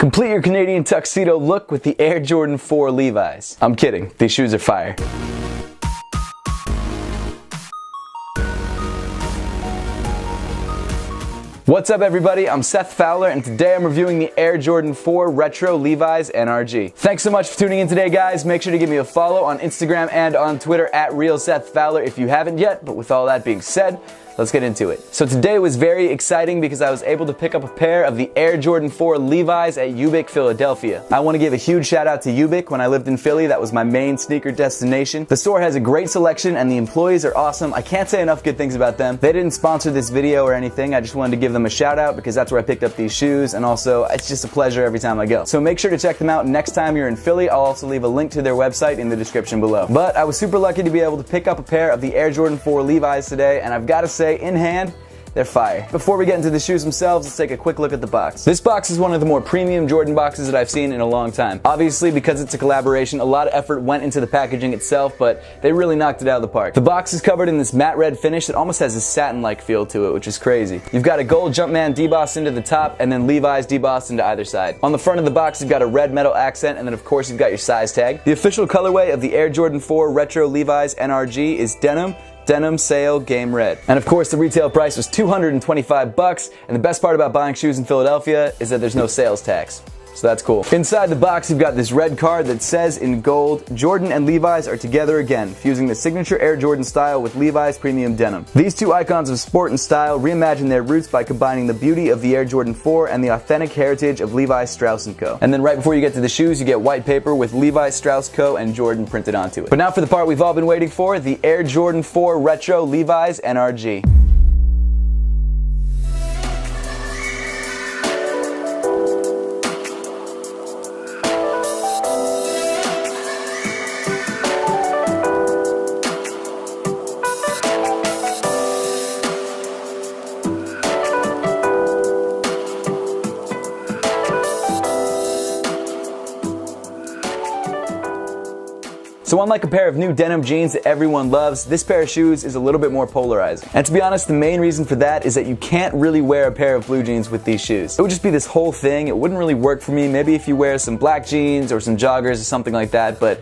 Complete your Canadian tuxedo look with the Air Jordan 4 Levi's. I'm kidding, these shoes are fire. What's up everybody, I'm Seth Fowler and today I'm reviewing the Air Jordan 4 Retro Levi's NRG. Thanks so much for tuning in today guys. Make sure to give me a follow on Instagram and on Twitter at @RealSethFowler if you haven't yet, but with all that being said, let's get into it. So today was very exciting because I was able to pick up a pair of the Air Jordan 4 Levi's at Ubique, Philadelphia. I want to give a huge shout out to Ubique. When I lived in Philly, that was my main sneaker destination. The store has a great selection and the employees are awesome. I can't say enough good things about them. They didn't sponsor this video or anything. I just wanted to give them a shout out because that's where I picked up these shoes, and also it's just a pleasure every time I go. So make sure to check them out next time you're in Philly. I'll also leave a link to their website in the description below. But I was super lucky to be able to pick up a pair of the Air Jordan 4 Levi's today, and I've got to say, in hand, they're fire. Before we get into the shoes themselves, let's take a quick look at the box. This box is one of the more premium Jordan boxes that I've seen in a long time. Obviously, because it's a collaboration, a lot of effort went into the packaging itself, but they really knocked it out of the park. The box is covered in this matte red finish that almost has a satin-like feel to it, which is crazy. You've got a gold Jumpman debossed into the top, and then Levi's debossed into either side. On the front of the box, you've got a red metal accent, and then of course you've got your size tag. The official colorway of the Air Jordan 4 Retro Levi's NRG is denim, sail, game red. And of course the retail price was $225, and the best part about buying shoes in Philadelphia is that there's no sales tax. So that's cool. Inside the box, you've got this red card that says in gold, Jordan and Levi's are together again, fusing the signature Air Jordan style with Levi's premium denim. These two icons of sport and style reimagine their roots by combining the beauty of the Air Jordan 4 and the authentic heritage of Levi Strauss & Co. And then right before you get to the shoes, you get white paper with Levi Strauss Co. and Jordan printed onto it. But now for the part we've all been waiting for, the Air Jordan 4 Retro Levi's NRG. So unlike a pair of new denim jeans that everyone loves, this pair of shoes is a little bit more polarizing. And to be honest, the main reason for that is that you can't really wear a pair of blue jeans with these shoes. It would just be this whole thing. It wouldn't really work for me. Maybe if you wear some black jeans or some joggers or something like that, but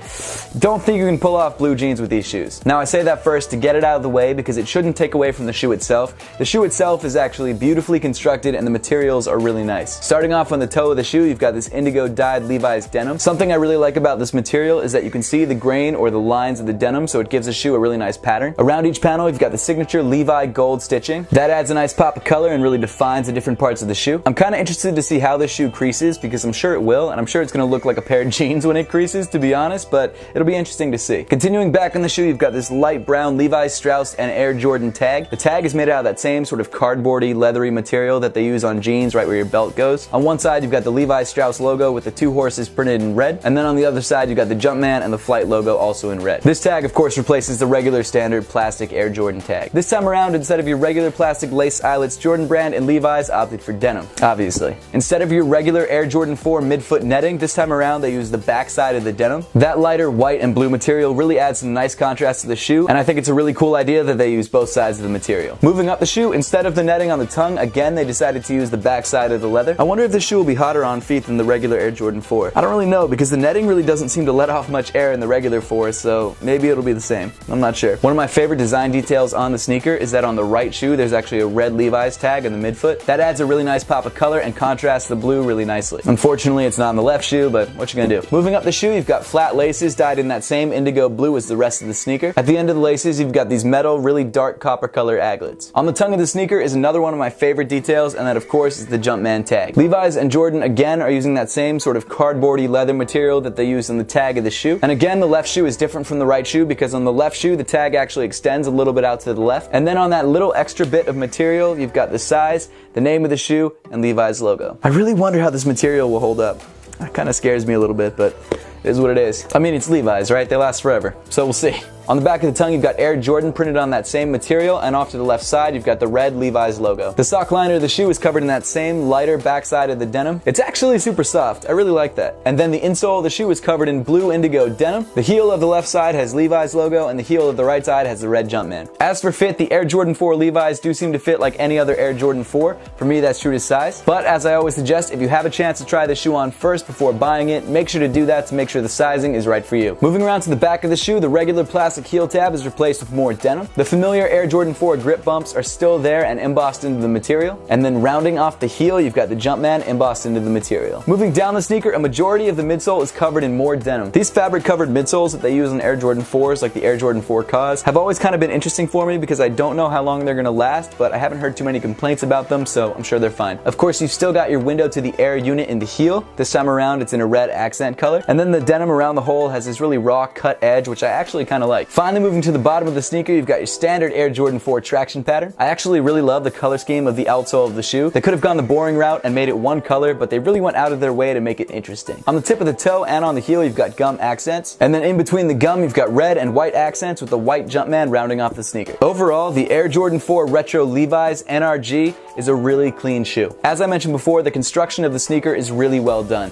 don't think you can pull off blue jeans with these shoes. Now I say that first to get it out of the way because it shouldn't take away from the shoe itself. The shoe itself is actually beautifully constructed and the materials are really nice. Starting off on the toe of the shoe, you've got this indigo dyed Levi's denim. Something I really like about this material is that you can see the grain or the lines of the denim, so it gives the shoe a really nice pattern. Around each panel, you've got the signature Levi gold stitching. That adds a nice pop of color and really defines the different parts of the shoe. I'm kind of interested to see how this shoe creases because I'm sure it will, and I'm sure it's going to look like a pair of jeans when it creases, to be honest, but it'll be interesting to see. Continuing back on the shoe, you've got this light brown Levi Strauss and Air Jordan tag. The tag is made out of that same sort of cardboardy, leathery material that they use on jeans right where your belt goes. On one side, you've got the Levi Strauss logo with the two horses printed in red, and then on the other side, you've got the Jumpman and the Flight logo also in red. This tag, of course, replaces the regular standard plastic Air Jordan tag. This time around, instead of your regular plastic lace eyelets Jordan brand and Levi's opted for denim, obviously. Instead of your regular Air Jordan 4 midfoot netting, this time around they use the back side of the denim. That lighter white and blue material really adds some nice contrast to the shoe, and I think it's a really cool idea that they use both sides of the material. Moving up the shoe, instead of the netting on the tongue, again they decided to use the back side of the leather. I wonder if the shoe will be hotter on feet than the regular Air Jordan 4. I don't really know because the netting really doesn't seem to let off much air in the regular 4, so maybe it'll be the same. I'm not sure. One of my favorite design details on the sneaker is that on the right shoe there's actually a red Levi's tag in the midfoot. That adds a really nice pop of color and contrasts the blue really nicely. Unfortunately it's not on the left shoe, but what you gonna do? Moving up the shoe, you've got flat laces dyed in that same indigo blue as the rest of the sneaker. At the end of the laces you've got these metal, really dark copper color aglets. On the tongue of the sneaker is another one of my favorite details, and that of course is the Jumpman tag. Levi's and Jordan again are using that same sort of cardboardy leather material that they use on the tag of the shoe. And again, the left shoe is different from the right shoe because on the left shoe the tag actually extends a little bit out to the left, and then on that little extra bit of material you've got the size, the name of the shoe, and Levi's logo. I really wonder how this material will hold up. That kind of scares me a little bit, but it is what it is. I mean, it's Levi's, right? They last forever, so we'll see. On the back of the tongue, you've got Air Jordan printed on that same material, and off to the left side, you've got the red Levi's logo. The sock liner of the shoe is covered in that same lighter backside of the denim. It's actually super soft. I really like that. And then the insole of the shoe is covered in blue indigo denim. The heel of the left side has Levi's logo, and the heel of the right side has the red Jumpman. As for fit, the Air Jordan 4 Levi's do seem to fit like any other Air Jordan 4. For me, that's true to size. But as I always suggest, if you have a chance to try the shoe on first before buying it, make sure to do that to make sure the sizing is right for you. Moving around to the back of the shoe, the regular plastic heel tab is replaced with more denim. The familiar Air Jordan 4 grip bumps are still there and embossed into the material. And then rounding off the heel, you've got the Jumpman embossed into the material. Moving down the sneaker, a majority of the midsole is covered in more denim. These fabric covered midsoles that they use on Air Jordan 4s, like the Air Jordan 4 Cause, have always kind of been interesting for me because I don't know how long they're gonna last, but I haven't heard too many complaints about them, so I'm sure they're fine. Of course, you've still got your window to the Air unit in the heel. This time around, it's in a red accent color. And then the denim around the hole has this really raw cut edge, which I actually kind of like. Finally, moving to the bottom of the sneaker, you've got your standard Air Jordan 4 traction pattern. I actually really love the color scheme of the outsole of the shoe. They could have gone the boring route and made it one color, but they really went out of their way to make it interesting. On the tip of the toe and on the heel, you've got gum accents. And then in between the gum, you've got red and white accents with the white Jumpman rounding off the sneaker. Overall, the Air Jordan 4 Retro Levi's NRG is a really clean shoe. As I mentioned before, the construction of the sneaker is really well done.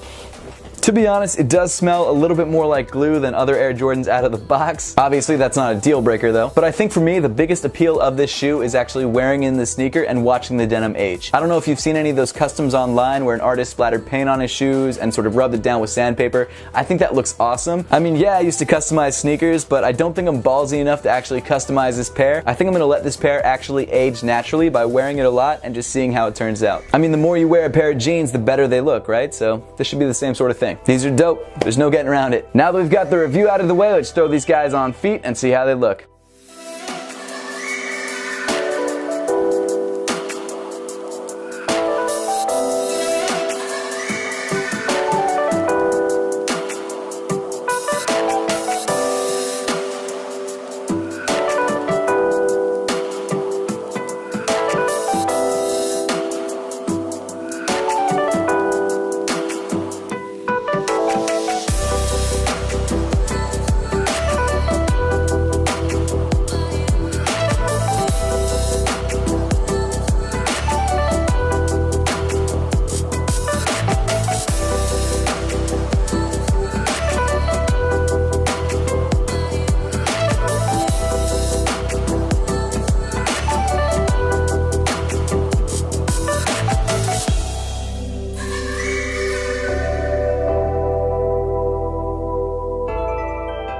To be honest, it does smell a little bit more like glue than other Air Jordans out of the box. Obviously, that's not a deal breaker though. But I think for me, the biggest appeal of this shoe is actually wearing in the sneaker and watching the denim age. I don't know if you've seen any of those customs online where an artist splattered paint on his shoes and sort of rubbed it down with sandpaper. I think that looks awesome. I mean, yeah, I used to customize sneakers, but I don't think I'm ballsy enough to actually customize this pair. I think I'm gonna let this pair actually age naturally by wearing it a lot and just seeing how it turns out. I mean, the more you wear a pair of jeans, the better they look, right? So this should be the same sort of thing. These are dope. There's no getting around it. Now that we've got the review out of the way, let's throw these guys on feet and see how they look.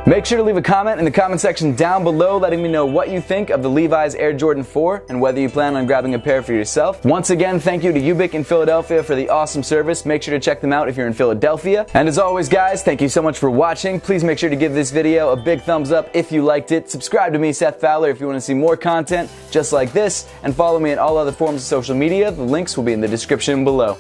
Make sure to leave a comment in the comment section down below letting me know what you think of the Levi's Air Jordan 4 and whether you plan on grabbing a pair for yourself. Once again, thank you to Ubik in Philadelphia for the awesome service. Make sure to check them out if you're in Philadelphia. And as always, guys, thank you so much for watching. Please make sure to give this video a big thumbs up if you liked it. Subscribe to me, Seth Fowler, if you want to see more content just like this. And follow me on all other forms of social media. The links will be in the description below.